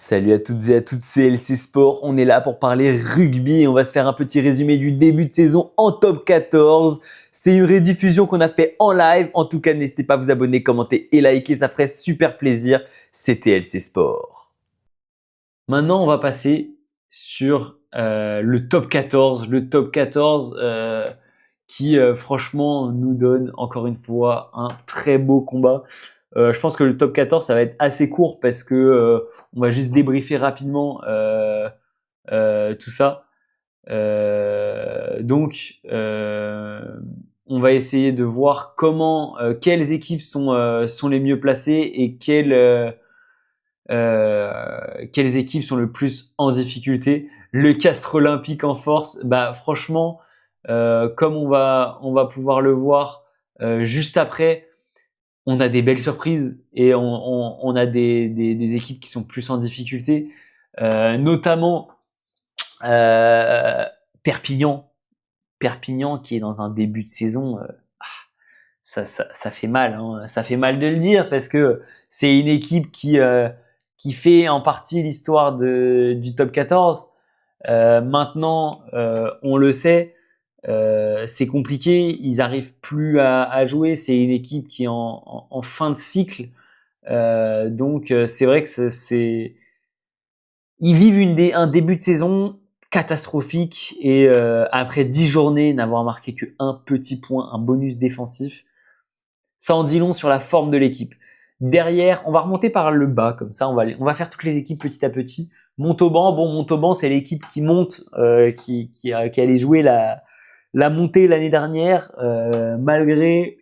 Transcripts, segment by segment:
Salut à toutes et à tous, c'est LC Sport. On est là pour parler rugby et on va se faire un petit résumé du début de saison en top 14. C'est une rediffusion qu'on a fait en live. En tout cas, n'hésitez pas à vous abonner, commenter et liker, ça ferait super plaisir. C'était LC Sport. Maintenant, on va passer sur le top 14. Le top 14 qui, franchement, nous donne encore une fois un très beau combat. Je pense que le top 14, ça va être assez court parce que on va juste débriefer rapidement tout ça. On va essayer de voir quelles équipes sont les mieux placées et quelles équipes sont le plus en difficulté. Le Castres Olympique en force, bah franchement, comme on va pouvoir le voir juste après. On a des belles surprises et on a des équipes qui sont plus en difficulté, notamment Perpignan. Perpignan qui est dans un début de saison, ça fait mal, hein. Ça fait mal de le dire parce que c'est une équipe qui fait en partie l'histoire du top 14. Maintenant, on le sait. C'est compliqué, ils arrivent plus à jouer. C'est une équipe qui est en fin de cycle, c'est vrai que ils vivent un début de saison catastrophique et après 10 journées n'avoir marqué que un petit point, un bonus défensif, ça en dit long sur la forme de l'équipe. Derrière, on va remonter par le bas comme ça, on va faire toutes les équipes petit à petit. Montauban, c'est l'équipe qui monte, qui allait jouer la montée l'année dernière, malgré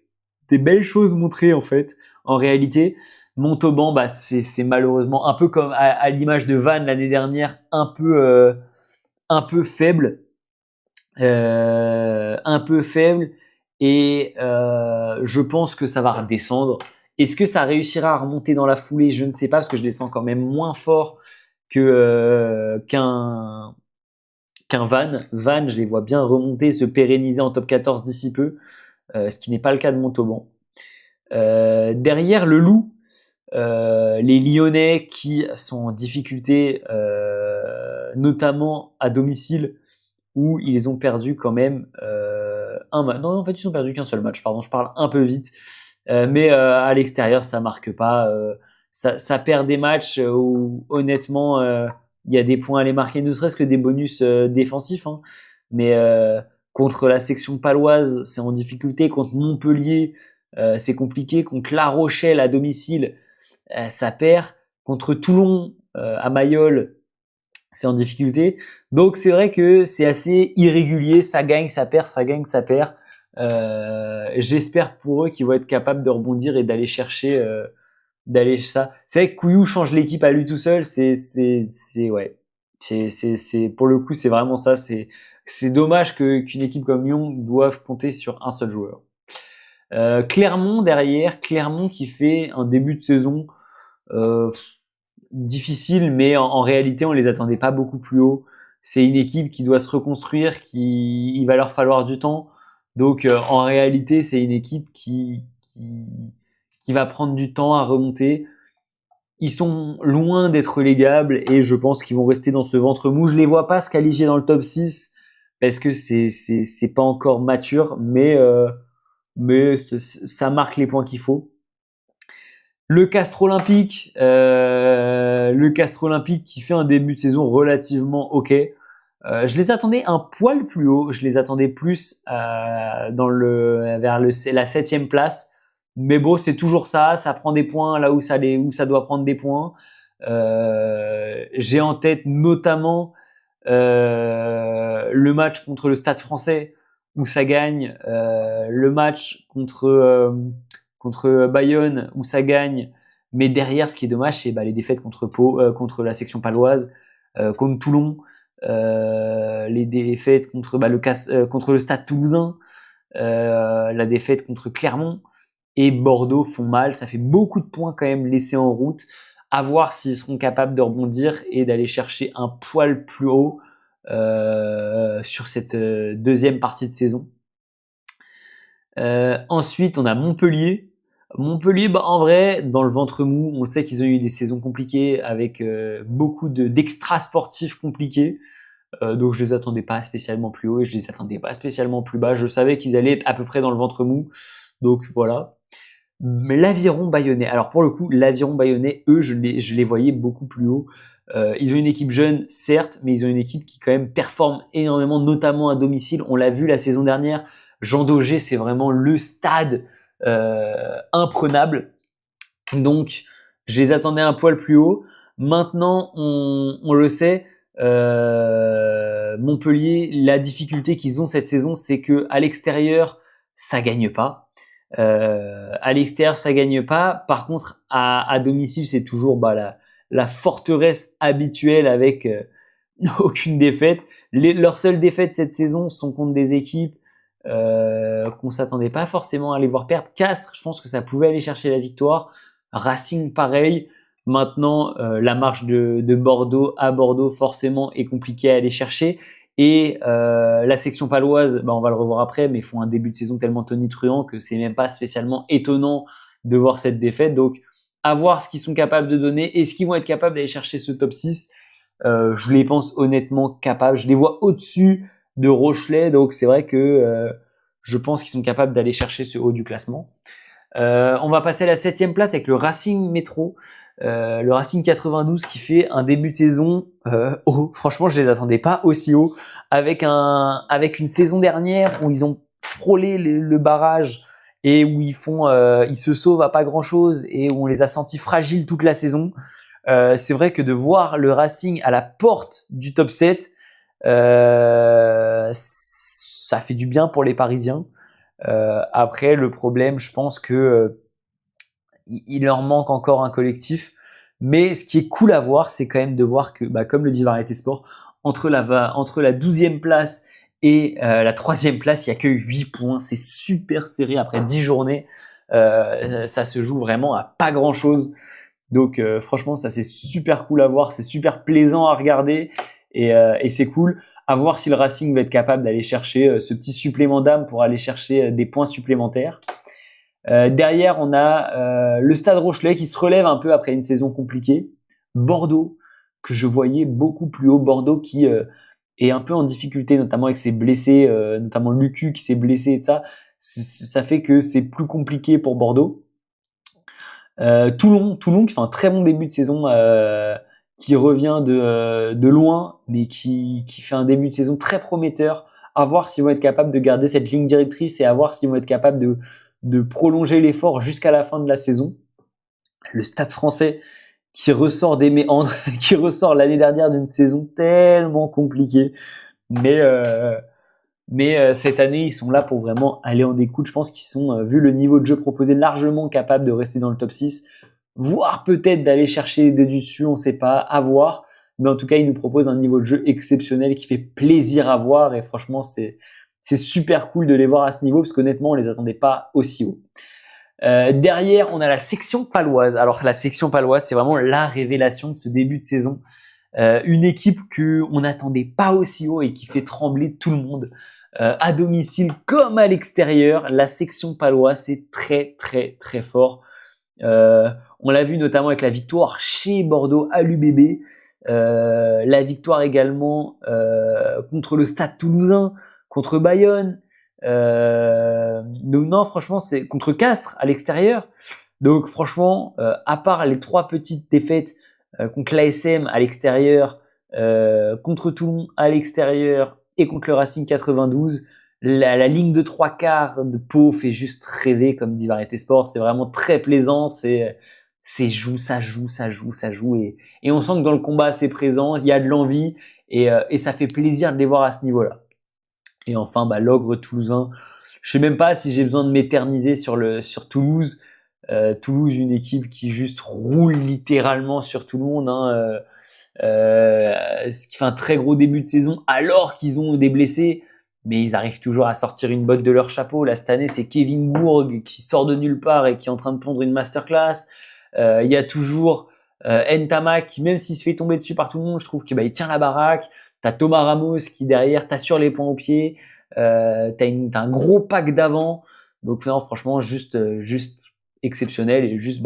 des belles choses montrées en fait. En réalité, Montauban, bah c'est malheureusement un peu comme à l'image de Vannes l'année dernière, un peu faible, et je pense que ça va redescendre. Est-ce que ça réussira à remonter dans la foulée? Je ne sais pas parce que je les sens quand même moins forts qu'un Vannes. Vannes, je les vois bien remonter, se pérenniser en top 14 d'ici peu, ce qui n'est pas le cas de Montauban. Derrière le Loup, les Lyonnais qui sont en difficulté, notamment à domicile, où ils ont perdu quand même un match. Non, en fait, ils ont perdu qu'un seul match. Pardon, je parle un peu vite. Mais à l'extérieur, ça marque pas. Ça perd des matchs où honnêtement, il y a des points à les marquer, ne serait-ce que des bonus défensifs. Hein. Mais contre la section paloise, c'est en difficulté. Contre Montpellier, c'est compliqué. Contre La Rochelle à domicile, ça perd. Contre Toulon à Mayol, c'est en difficulté. Donc c'est vrai que c'est assez irrégulier. Ça gagne, ça perd, ça gagne, ça perd. J'espère pour eux qu'ils vont être capables de rebondir et d'aller chercher ça. C'est vrai que Couillou change l'équipe à lui tout seul, ouais. C'est pour le coup, c'est vraiment ça, c'est dommage qu'une équipe comme Lyon doive compter sur un seul joueur. Clermont derrière, Clermont qui fait un début de saison difficile, mais en réalité, on les attendait pas beaucoup plus haut. C'est une équipe qui doit se reconstruire, il va leur falloir du temps. Donc, en réalité, c'est une équipe qui va prendre du temps à remonter. Ils sont loin d'être relégables et je pense qu'ils vont rester dans ce ventre mou. Je les vois pas se qualifier dans le top 6 parce que c'est pas encore mature, mais ça marque les points qu'il faut. Le Castres Olympique qui fait un début de saison relativement ok. Je les attendais un poil plus haut. Je les attendais plus vers la 7e place. Mais bon, c'est toujours ça. Ça prend des points là où ça doit prendre des points. J'ai en tête notamment le match contre le Stade Français où ça gagne. Le match contre Bayonne où ça gagne. Mais derrière, ce qui est dommage, c'est les défaites contre Pau, contre la section paloise, contre Toulon. Les défaites contre contre le Stade Toulousain, la défaite contre Clermont et Bordeaux font mal. Ça fait beaucoup de points quand même laissés en route. À voir s'ils seront capables de rebondir et d'aller chercher un poil plus haut sur cette deuxième partie de saison. Ensuite, on a Montpellier. Montpellier, bah, en vrai, dans le ventre mou, on le sait qu'ils ont eu des saisons compliquées avec beaucoup d'extra sportifs compliqués. Donc je les attendais pas spécialement plus haut et je les attendais pas spécialement plus bas. Je savais qu'ils allaient être à peu près dans le ventre mou. Donc voilà. Mais l'Aviron Bayonnais. Alors pour le coup, l'Aviron Bayonnais, eux, je les voyais beaucoup plus haut. Ils ont une équipe jeune, certes, mais ils ont une équipe qui quand même performe énormément, notamment à domicile. On l'a vu la saison dernière. Jean Daugé, c'est vraiment le stade imprenable. Donc, je les attendais un poil plus haut. Maintenant, on le sait, Montpellier, la difficulté qu'ils ont cette saison, c'est que à l'extérieur, ça gagne pas. À l'extérieur, ça gagne pas. Par contre, à domicile, c'est toujours la forteresse habituelle avec aucune défaite. Leurs seules défaites cette saison sont contre des équipes qu'on s'attendait pas forcément à les voir perdre. Castres, je pense que ça pouvait aller chercher la victoire. Racing, pareil. Maintenant, la marche de Bordeaux à Bordeaux, forcément, est compliquée à aller chercher. Et la section paloise, bah, on va le revoir après, mais font un début de saison tellement tonitruant que c'est même pas spécialement étonnant de voir cette défaite. Donc, à voir ce qu'ils sont capables de donner et ce qu'ils vont être capables d'aller chercher ce top 6. Je les pense honnêtement capables. Je les vois au-dessus de Rochelet, donc c'est vrai que je pense qu'ils sont capables d'aller chercher ce haut du classement. On va passer à la 7e place avec le Racing Métro, le Racing 92 qui fait un début de saison haut. Franchement, je les attendais pas aussi haut, avec une saison dernière où ils ont frôlé le barrage et où ils se sauvent à pas grand chose et où on les a sentis fragiles toute la saison. C'est vrai que de voir le Racing à la porte du top 7, ça fait du bien pour les Parisiens. Après, le problème, je pense que il leur manque encore un collectif. Mais ce qui est cool à voir, c'est quand même de voir que, bah, comme le dit Variété Sport, entre la 12e place et la 3e place, il y a que 8 points. C'est super serré après 10 journées. Ça se joue vraiment à pas grand-chose. Donc franchement, ça c'est super cool à voir, c'est super plaisant à regarder et c'est cool. À voir si le Racing va être capable d'aller chercher ce petit supplément d'âme pour aller chercher des points supplémentaires. Derrière, on a le Stade Rochelet qui se relève un peu après une saison compliquée. Bordeaux, que je voyais beaucoup plus haut. Bordeaux qui est un peu en difficulté, notamment avec ses blessés, notamment Lucu qui s'est blessé et ça. Ça fait que c'est plus compliqué pour Bordeaux. Toulon qui fait un très bon début de saison, qui revient de loin, mais qui fait un début de saison très prometteur. À voir s'ils vont être capables de garder cette ligne directrice et à voir s'ils vont être capables de prolonger l'effort jusqu'à la fin de la saison. Le Stade Français qui ressort des méandres, qui ressort l'année dernière d'une saison tellement compliquée, mais cette année, ils sont là pour vraiment aller en découdre. Je pense qu'ils sont, vu le niveau de jeu proposé, largement capables de rester dans le top 6, voire peut-être d'aller chercher des dessus, on ne sait pas, à voir. Mais en tout cas, ils nous proposent un niveau de jeu exceptionnel qui fait plaisir à voir. Et franchement, c'est super cool de les voir à ce niveau, parce qu'honnêtement, on les attendait pas aussi haut. Derrière, on a la section paloise. Alors la section paloise, c'est vraiment la révélation de ce début de saison. Une équipe que on n'attendait pas aussi haut et qui fait trembler tout le monde. À domicile comme à l'extérieur, la section paloise, c'est très très très fort. On l'a vu notamment avec la victoire chez Bordeaux à l'UBB, la victoire également contre le Stade Toulousain, contre Bayonne. Donc non, franchement, c'est contre Castres à l'extérieur. Donc franchement, à part les 3 petites défaites contre l'ASM à l'extérieur, contre Toulon à l'extérieur et contre le Racing 92, la ligne de 3/4 de Pau fait juste rêver, comme dit Variété Sport. C'est vraiment très plaisant, ça joue et on sent que dans le combat c'est présent, il y a de l'envie et ça fait plaisir de les voir à ce niveau-là. Et enfin, bah, l'ogre toulousain. Je sais même pas si j'ai besoin de m'éterniser sur Toulouse. Toulouse, une équipe qui juste roule littéralement sur tout le monde, hein. Ce qui fait un très gros début de saison alors qu'ils ont des blessés, mais ils arrivent toujours à sortir une botte de leur chapeau. Là, cette année, c'est Kevin Bourg qui sort de nulle part et qui est en train de pondre une masterclass. Il y a toujours Ntama qui, même s'il se fait tomber dessus par tout le monde, je trouve que il tient la baraque. T'as Thomas Ramos qui derrière t'assure les points au pied. T'as un gros pack d'avant. Donc non, franchement, juste exceptionnel et juste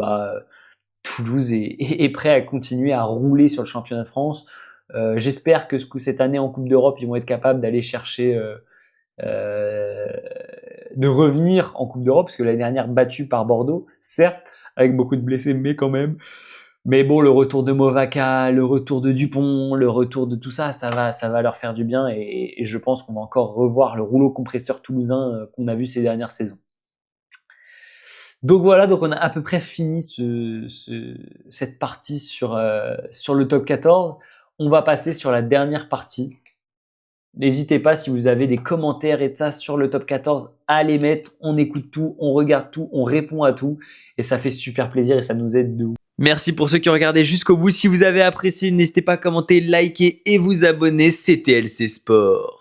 Toulouse est prêt à continuer à rouler sur le championnat de France. J'espère que cette année en Coupe d'Europe, ils vont être capables d'aller chercher de revenir en Coupe d'Europe, parce que l'année dernière battu par Bordeaux, certes, avec beaucoup de blessés, mais quand même. Mais bon, le retour de Movaca, le retour de Dupont, le retour de tout ça, ça va leur faire du bien et je pense qu'on va encore revoir le rouleau compresseur toulousain qu'on a vu ces dernières saisons. Donc voilà, donc on a à peu près fini cette partie sur le top 14. On va passer sur la dernière partie. N'hésitez pas, si vous avez des commentaires et ça sur le top 14, à les mettre. On écoute tout, on regarde tout, on répond à tout et ça fait super plaisir et ça nous aide de ouf. Merci pour ceux qui ont regardé jusqu'au bout. Si vous avez apprécié, n'hésitez pas à commenter, liker et vous abonner. C'était LC Sport.